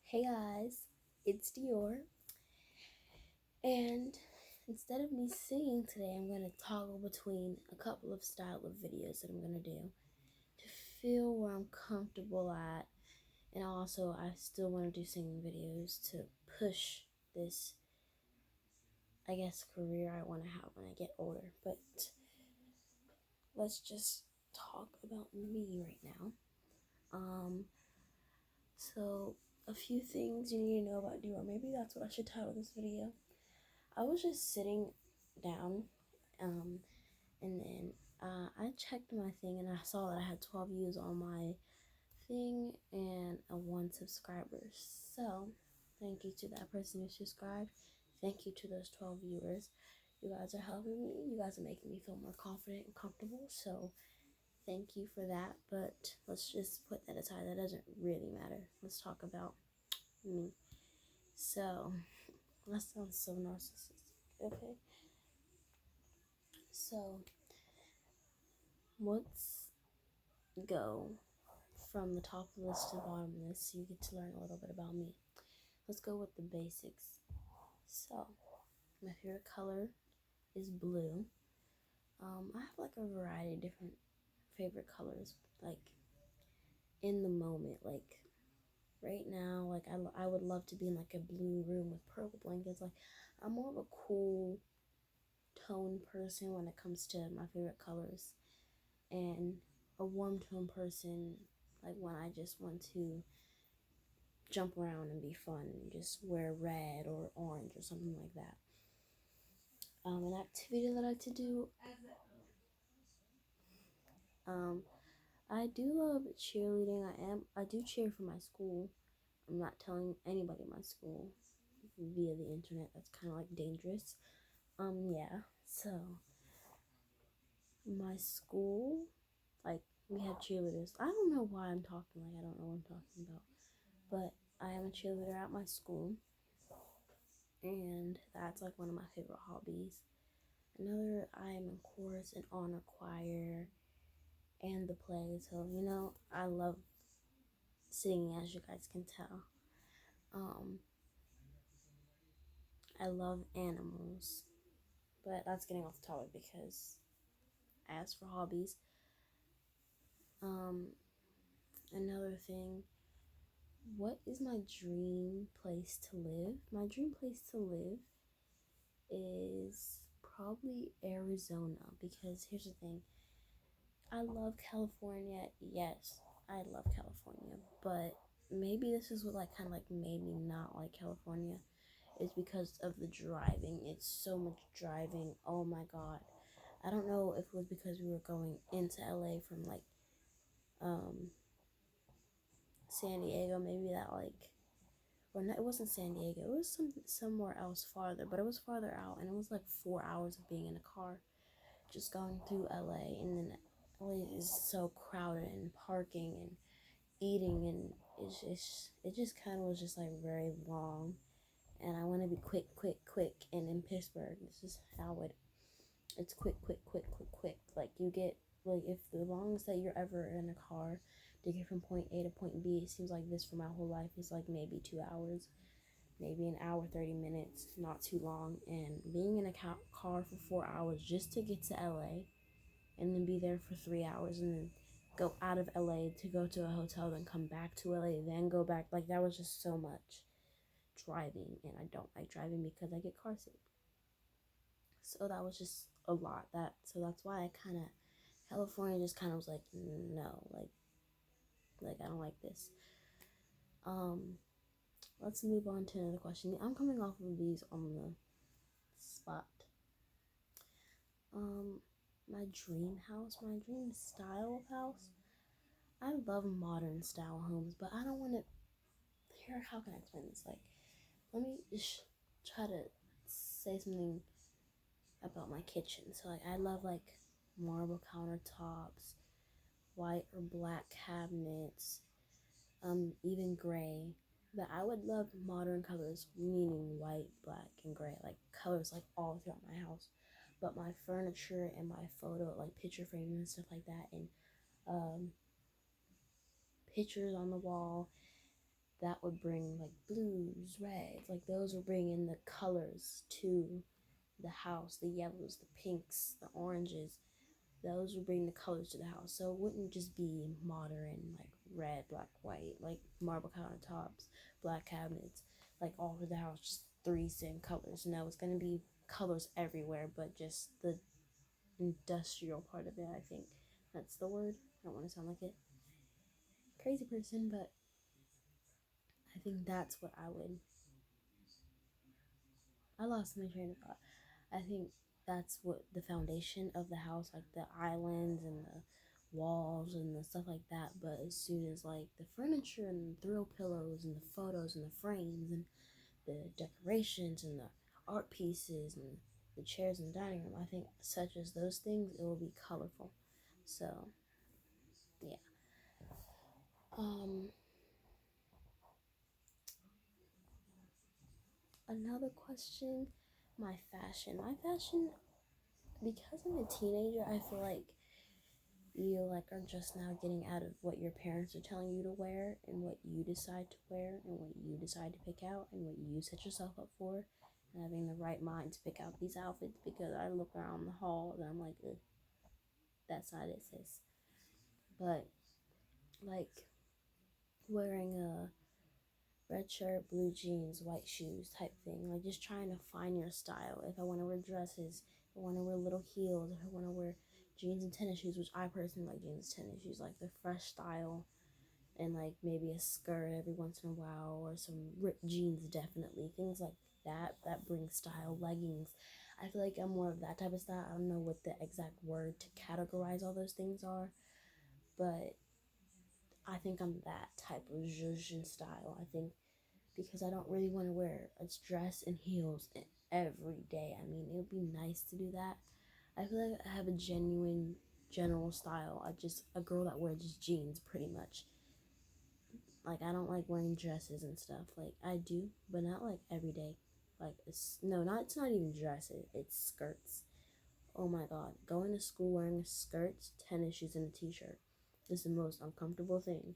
Hey guys, it's Dior, and instead of me singing today, I'm going to toggle between a couple of style of videos that I'm going to do to feel where I'm comfortable at, and also I still want to do singing videos to push this, I guess, career I want to have when I get older. But let's just talk about me right now. So a few things you need to know about Dior. Maybe that's what I should title this video. I was just sitting down, um, and then I checked my thing and I saw that I had 12 views on my thing and a 1 subscriber. So, thank you to that person who subscribed. Thank you to those 12 viewers. You guys are helping me. You guys are making me feel more confident and comfortable. So, thank you for that. But let's just put that aside. That doesn't really matter. Let's talk about me. So, that sounds so narcissistic. Okay. So, let's go from the top of the list to the bottom of this so you get to learn a little bit about me. Let's go with the basics. So, my favorite color is blue. I have like a variety of different favorite colors, like in the moment. Like right now, like I would love to be in like a blue room with purple blankets. Like I'm more of a cool tone person when it comes to my favorite colors, and a warm tone person like when I just want to jump around and be fun and just wear red or orange or something like that. An activity that I like to do, um, I do love cheerleading. I do cheer for my school. I'm not telling anybody in my school via the internet. That's kind of like dangerous. Yeah. So my school, like we have cheerleaders. I don't know why I'm talking like I don't know what I'm talking about, but I am a cheerleader at my school, and that's like one of my favorite hobbies. Another, I'm in chorus and honor choir and the play. So, I love singing, as you guys can tell. Um, I love animals, but that's getting off the topic because as for hobbies, um, another thing, what is my dream place to live? My dream place to live is probably Arizona because here's the thing. I love California. Yes, I love California, but maybe this is what like kind of like made me not like California is because of the driving. It's so much driving. Oh my god. I don't know if it was because we were going into LA from like um San Diego, maybe that like or not, it wasn't San Diego. It was somewhere else farther, but it was farther out and it was like 4 hours of being in a car just going through LA, and then LA is so crowded and parking and eating, and it just kind of was just like very long, and I want to be quick, and in Pittsburgh this is how it's quick, like you get like if the longest that you're ever in a car to get from point A to point B, it seems like this for my whole life is like maybe 2 hours, maybe an hour 30 minutes, not too long, and being in a car for 4 hours just to get to LA and then be there for 3 hours and then go out of LA to go to a hotel, then come back to LA, then go back. Like that was just so much driving, and I don't like driving because I get car sick. So that was just a lot. So that's why I kind of California just kind of was like no, like I don't like this. Um, let's move on to another question. I'm coming off of these on the spot. Um, my dream house, my dream style of house. I love modern style homes, but I don't want to. Here, how can I explain this? Like, let me just try to say something about my kitchen. So, like, I love like marble countertops, white or black cabinets, even gray. But I would love modern colors, meaning white, black, and gray, like colors like all throughout my house. But my furniture and my photo, like picture frames and stuff like that, and um, pictures on the wall, that would bring like blues, reds, like those would bring in the colors to the house, the yellows, the pinks, the oranges. Those would bring the colors to the house. So it wouldn't just be modern, like red, black, white, like marble countertops, black cabinets, like all over the house, just three same colors. No, it's gonna be colors everywhere, but just the industrial part of it, I think. That's the word. I don't want to sound like a crazy person, but I think that's what I would. I lost my train of thought. I think that's what the foundation of the house, like the islands and the walls and the stuff like that. But as soon as like the furniture and the throw pillows and the photos and the frames and the decorations and the art pieces and the chairs in the dining room, I think such as those things, it will be colorful. So yeah. Um, Another question, my fashion, because I'm a teenager, I feel like you like are just now getting out of what your parents are telling you to wear and what you decide to wear and what you decide to pick out and what you set yourself up for, and having the right mind to pick out these outfits, because I look around the hall and I'm like, ugh, that's not it, sis. But like wearing a red shirt, blue jeans, white shoes type thing. Like just trying to find your style. If I want to wear dresses, if I want to wear little heels, if I want to wear jeans and tennis shoes, which I personally like jeans and tennis shoes, like the fresh style, and like maybe a skirt every once in a while, or some ripped jeans, definitely. Things like that bring style. Leggings. I feel like I'm more of that type of style. I don't know what the exact word to categorize all those things are, but I think I'm that type of zhuzh style. I think because I don't really want to wear a dress and heels every day. I mean, it would be nice to do that. I feel like I have a genuine general style. I just a girl that wears just jeans pretty much. Like I don't like wearing dresses and stuff. Like I do, but not like every day. Like it's not even dresses. It's skirts. Oh my god, going to school wearing skirts, tennis shoes, and a t-shirt is the most uncomfortable thing.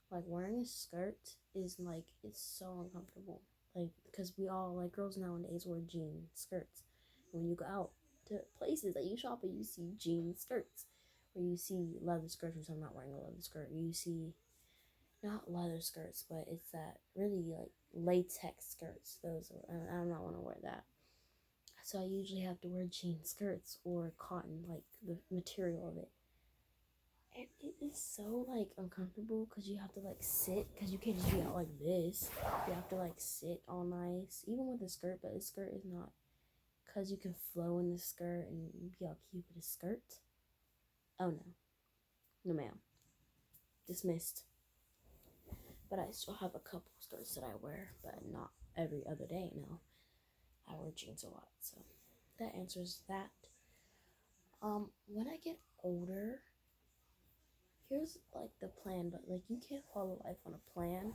Like wearing a skirt is like it's so uncomfortable. Like because we all like girls nowadays wear jean skirts. And when you go out to places that you shop at, you see jean skirts, or you see leather skirts, which I'm not wearing a leather skirt. You see not leather skirts, but it's that really like latex skirts. Those are, I do not want to wear that. So I usually have to wear jean skirts or cotton, like the material of it. And it is so like uncomfortable because you have to like sit, because you can't just be out like this. You have to like sit all nice, even with a skirt, but a skirt is not, because you can flow in the skirt and be all cute with a skirt. Oh no, no ma'am, dismissed. But I still have a couple skirts that I wear, but not every other day. No, I wear jeans a lot, so that answers that. When I get older, here's like the plan, but like you can't follow life on a plan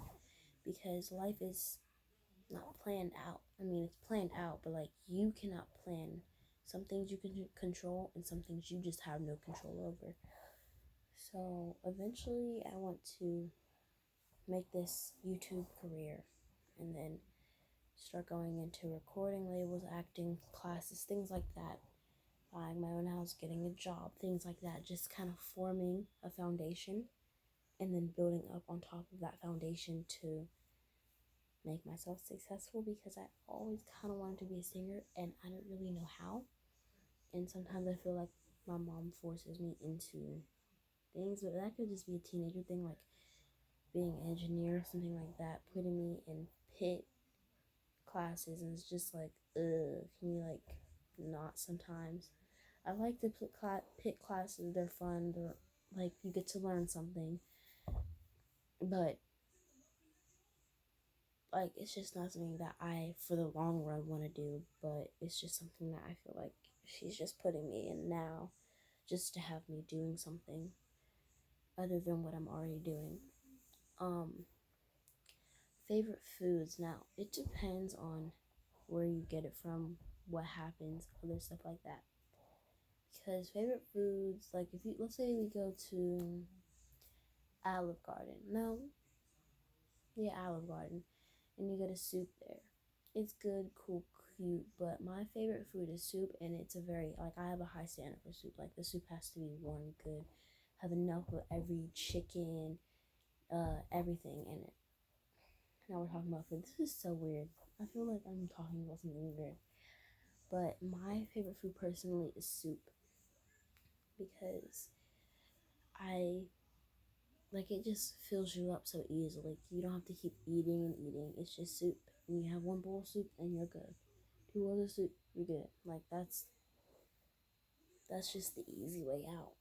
because life is not planned out. I mean, it's planned out, but like you cannot plan. Some things you can control and some things you just have no control over. So eventually I want to make this YouTube career and then start going into recording labels, acting classes, things like that, buying my own house, getting a job, things like that, just kind of forming a foundation and then building up on top of that foundation to make myself successful, because I always kind of wanted to be a singer and I don't really know how. And sometimes I feel like my mom forces me into things, but that could just be a teenager thing, like being an engineer or something like that, putting me in pit classes, and it's just like, ugh, can you like not sometimes? I like the pit classes, they're fun, they're like you get to learn something, but like it's just not something that I for the long run want to do, but it's just something that I feel like she's just putting me in now just to have me doing something other than what I'm already doing. Um Favorite foods, now it depends on where you get it from, what happens, other stuff like that. Because favorite foods, like if you let's say we go to Olive Garden. Now Yeah, Olive Garden, and you get a soup there. It's good, cool, cute, but my favorite food is soup, and it's a very, like, I have a high standard for soup. Like, the soup has to be warm, good, have enough of every chicken, everything in it. Now we're talking about food. This is so weird. I feel like I'm talking about something weird. But my favorite food personally is soup because I like it just fills you up so easily. Like, you don't have to keep eating and eating. It's just soup. And you have one bowl of soup and you're good. Two bowls of soup, you're good. Like that's just the easy way out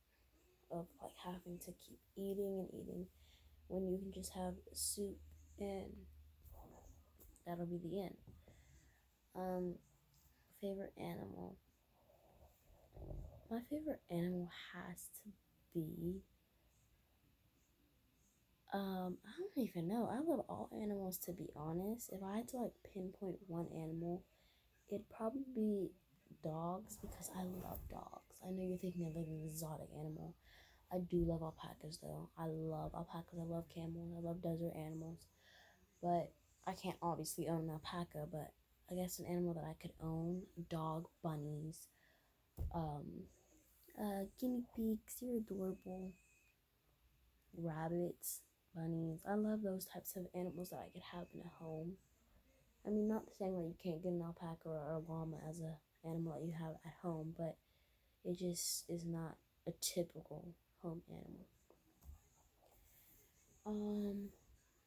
of like having to keep eating and eating when you can just have soup and that'll be the end. Um, favorite animal. My favorite animal has to be I don't even know. I love all animals to be honest. If I had to like pinpoint one animal, it'd probably be dogs because I love dogs. I know you're thinking of like an exotic animal. I do love alpacas though. I love alpacas. I love camels. I love desert animals. But I can't obviously own an alpaca, but I guess an animal that I could own, dog, bunnies, um, guinea pigs, you're adorable, rabbits, bunnies. I love those types of animals that I could have in a home. I mean, not saying that you can't get an alpaca or a llama as a animal that you have at home, but it just is not a typical home animal. Um,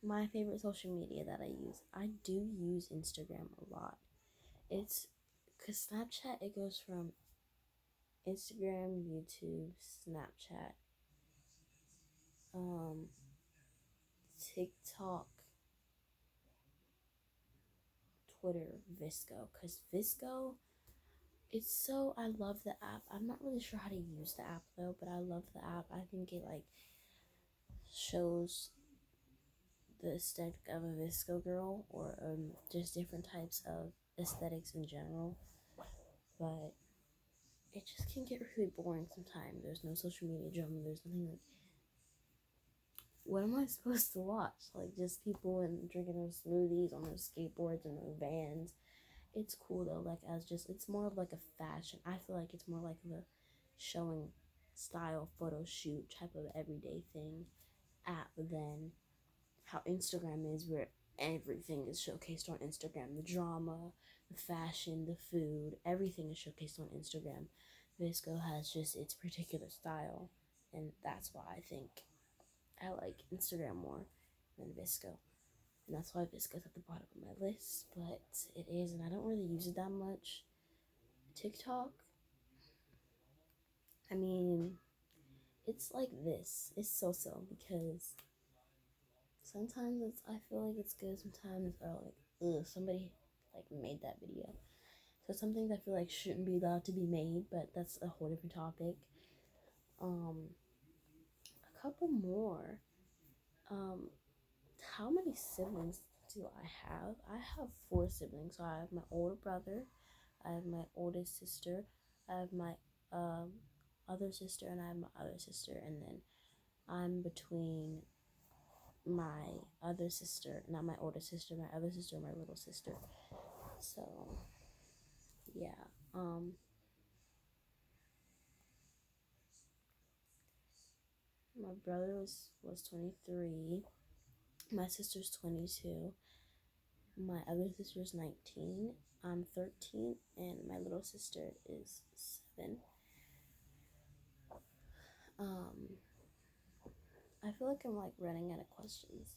my favorite social media that I use. I do use Instagram a lot. It's because Snapchat, it goes from Instagram, YouTube, Snapchat, um, TikTok, Twitter, Visco. Because Visco, it's so, I love the app. I'm not really sure how to use the app though, but I love the app. I think it like shows the aesthetic of a Visco girl or just different types of aesthetics in general. But it just can get really boring sometimes. There's no social media drama. There's nothing like, what am I supposed to watch? Like just people and drinking their smoothies on their skateboards and their vans. It's cool though, like as just it's more of like a fashion. I feel like it's more like of a showing style photo shoot type of everyday thing app than how Instagram is where everything is showcased on Instagram. The drama, the fashion, the food, everything is showcased on Instagram. Visco has just its particular style, and that's why I think I like Instagram more than Visco. And that's why Visco's at the bottom of my list, but it is, and I don't really use it that much. TikTok, I mean, it's like this. It's so because sometimes I feel like it's good, sometimes are like, ugh, somebody like made that video. So some things I feel like shouldn't be allowed to be made, but that's a whole different topic. A couple more. Um, how many siblings do I have? I have four siblings. So I have my older brother, I have my oldest sister, I have my um, other sister, and I have my other sister, and then I'm between my other sister, not my older sister, my other sister, my little sister. So yeah, my brother was 23, my sister's 22, my other sister's 19, I'm 13, and my little sister is 7. Um, I feel like I'm like running out of questions,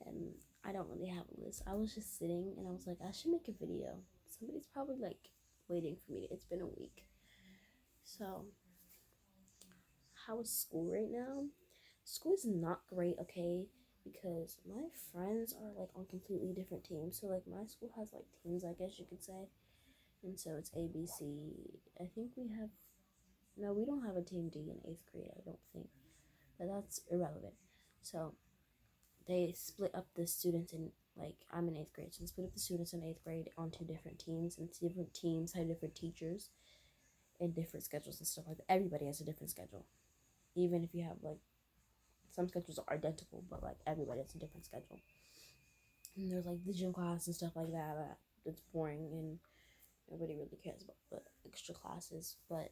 and I don't really have a list. I was just sitting and I was like, I should make a video. Somebody's probably like waiting for me. It's been a week. So, how is school right now? School is not great, okay? Because my friends are like on completely different teams. So, like, my school has like teams, I guess you could say. And so it's ABC. I think we have, no, we don't have a team D in 8th grade, I don't think. But that's irrelevant. So, they split up the students in like I'm in 8th grade, so they split up the students in 8th grade onto different teams, and different teams have different teachers and different schedules and stuff like that. Everybody has a different schedule, even if you have like some schedules are identical, but like everybody has a different schedule. And there's like the gym class and stuff like that that's boring and nobody really cares about the extra classes. But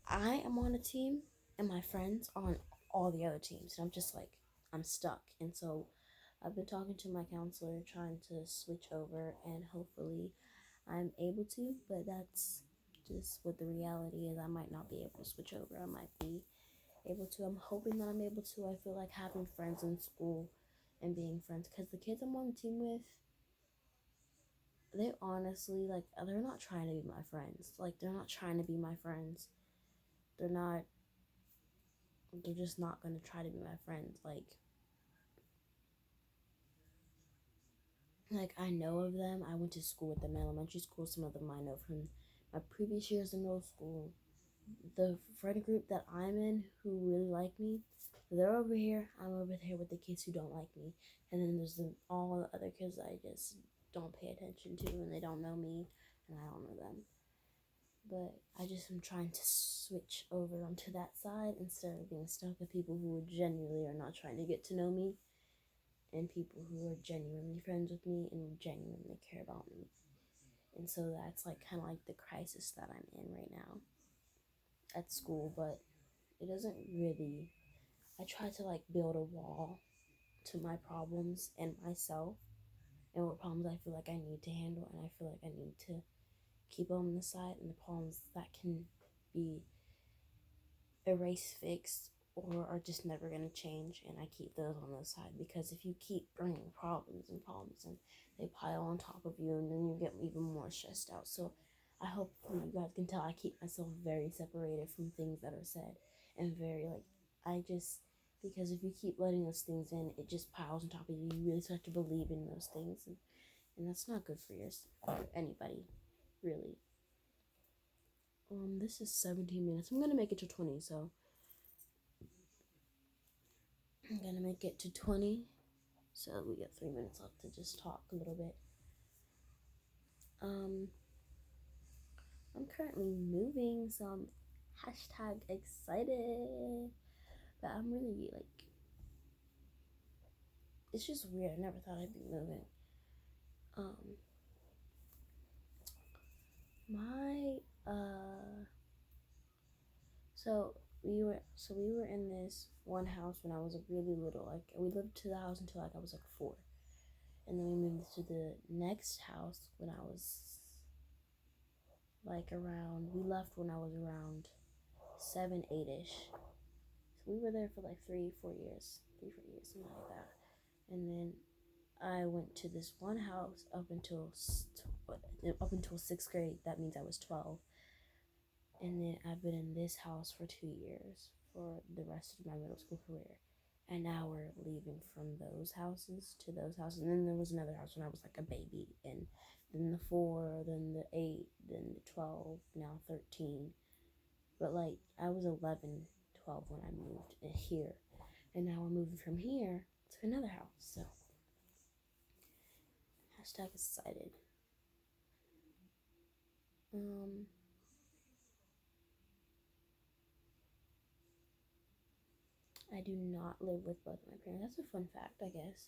I am on a team and my friends are on all the other teams. And I'm just like, I'm stuck. And so I've been talking to my counselor, trying to switch over, and hopefully I'm able to. But that's just what the reality is. I might not be able to switch over. I might be able to. I'm hoping that I'm able to. I feel like having friends in school and being friends, because the kids I'm on the team with, they honestly, like, they're not trying to be my friends. Like, they're not trying to be my friends. They're not, they're just not going to try to be my friends. Like, I know of them. I went to school with them in elementary school. Some of them I know from my previous years in middle school. The friend group that I'm in who really like me, they're over here. I'm over here with the kids who don't like me. And then there's all the other kids that I just don't pay attention to, and they don't know me, and I don't know them. But I just am trying to switch over onto that side instead of being stuck with people who genuinely are not trying to get to know me, and people who are genuinely friends with me and genuinely care about me. And so that's like kind of like the crisis that I'm in right now at school. But it doesn't really, I try to like build a wall to my problems and myself and what problems I feel like I need to handle, and I feel like I need to keep on the side, and the problems that can be erase, fixed, or are just never going to change, and I keep those on the side. Because if you keep bringing problems and problems and they pile on top of you, and then you get even more stressed out. So I hope you guys can tell I keep myself very separated from things that are said, and very like, I just, because if you keep letting those things in, it just piles on top of you. You really start to believe in those things, and that's not good for anybody, really. This is 17 minutes. I'm gonna make it to 20, so I'm gonna make it to 20. So we got 3 minutes left to just talk a little bit. Um, I'm currently moving, so I'm hashtag excited. But I'm really like, it's just weird. I never thought I'd be moving. Um, my so we were in this one house when I was really little. Like, we lived to the house until like I was like 4, and then we moved to the next house when I was like around. We left when I was around 7, 8ish. So we were there for like 3, 4 years, 3, 4 years, something like that. And then I went to this one house up until 6th grade. That means I was 12. And then I've been in this house for 2 years for the rest of my middle school career. And now we're leaving from those houses to those houses. And then there was another house when I was like a baby. And then the 4, then the 8, then the 12, now 13. But like, I was 11, 12 when I moved here. And now we're moving from here to another house. So, hashtag excited. I do not live with both my parents. That's a fun fact, I guess.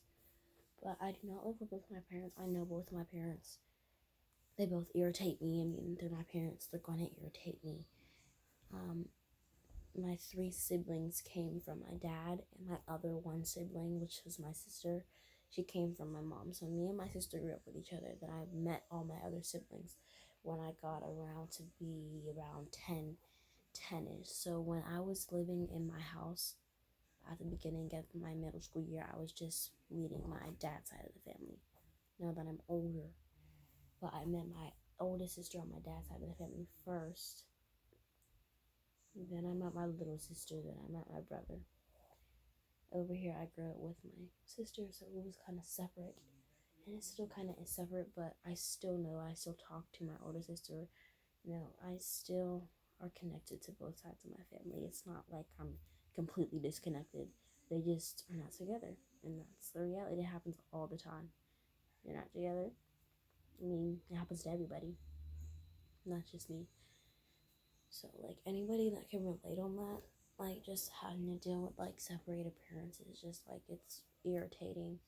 But I do not live with both my parents. I know both of my parents. They both irritate me. I mean, they're my parents. They're going to irritate me. My 3 siblings came from my dad, and my other one sibling, which was my sister, she came from my mom. So me and my sister grew up with each other. Then I met all my other siblings when I got around to be around 10ish. So when I was living in my house at the beginning of my middle school year, I was just meeting my dad's side of the family. Now that I'm older, but I met my oldest sister on my dad's side of the family first. Then I met my little sister. Then I met my brother. Over here, I grew up with my sister, so it was kind of separate. And it still kind of is separate, but I still talk to my older sister. I still are connected to both sides of my family. It's not like I'm completely disconnected. They just are not together. And that's the reality. It happens all the time. They're not together. I mean, it happens to everybody, not just me. So, like, anybody that can relate on that, like, just having to deal with, like, separated parents is just, like, it's irritating.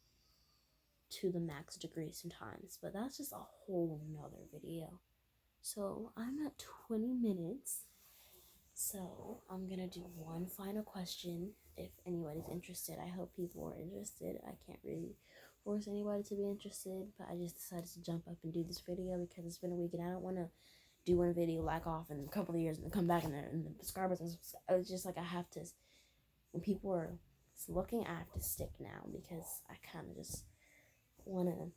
to the max degree sometimes, but that's just a whole nother video. So I'm at 20 minutes, so I'm gonna do one final question if anybody's interested. I hope people are interested. I can't really force anybody to be interested, but I just decided to jump up and do this video because it's been a week and I don't want to do one video like off in a couple of years and then come back and the subscribers. It's just like I have to, when people are looking, I have to stick now because I kind of just want to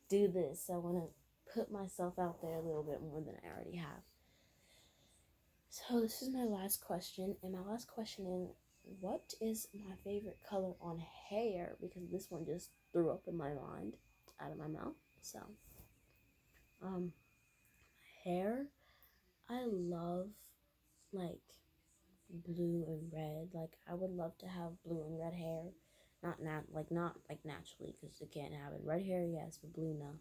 do this. I want to put myself out there a little bit more than I already have. So this is my last question, and my last question is, what is my favorite color on hair? Because this one just threw up in my mind, out of my mouth. So, um, hair, I love like blue and red. Like I would love to have blue and red hair, not naturally, because you can't have it. Red hair, yes, but blue, no.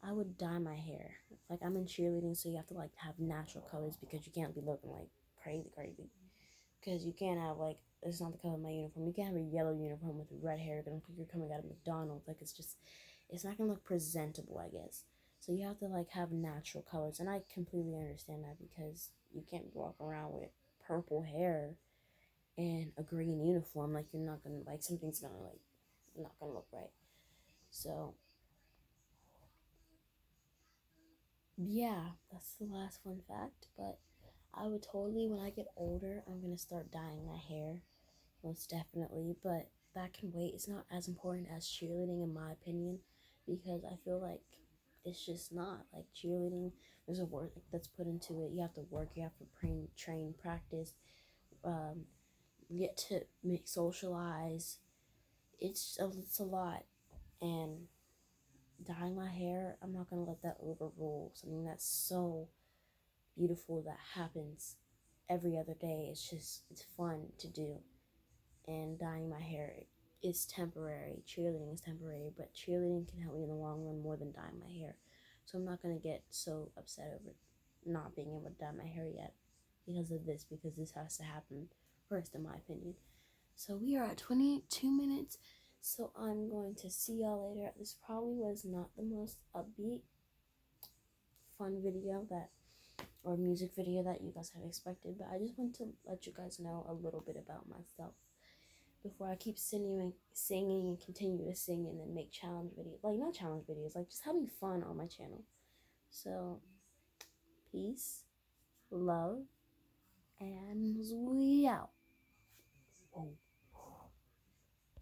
I would dye my hair. Like I'm in cheerleading, so you have to like have natural colors because you can't be looking like crazy. Because you can't have like, it's not the color of my uniform. You can't have a yellow uniform with red hair. Gonna look like you're coming out of McDonald's. Like it's not gonna look presentable, I guess. So you have to like have natural colors, and I completely understand that because you can't walk around with purple hair and a green uniform. Like you're not gonna like something's gonna like not gonna look right. So yeah, that's the last fun fact. But I would totally, when I get older, I'm gonna start dyeing my hair, most definitely. But that can wait. It's not as important as cheerleading, in my opinion, because I feel like it's just not like cheerleading. There's a work that's put into it. You have to work. You have to train, practice. Um, get to make socialize. It's a lot, and dyeing my hair, I'm not gonna let that overrule something that's so beautiful that happens every other day. It's fun to do, and dyeing my hair is temporary. Cheerleading is temporary, but cheerleading can help me in the long run more than dyeing my hair. So I'm not gonna get so upset over not being able to dye my hair yet because this has to happen first, in my opinion. So we are at 22 minutes. So I'm going to see y'all later. This probably was not the most upbeat, fun video that or music video that you guys have expected, but I just want to let you guys know a little bit about myself before I keep singing and continue to sing and then make challenge videos. Like, not challenge videos, like just having fun on my channel. So, peace, love, and we out. Whoa.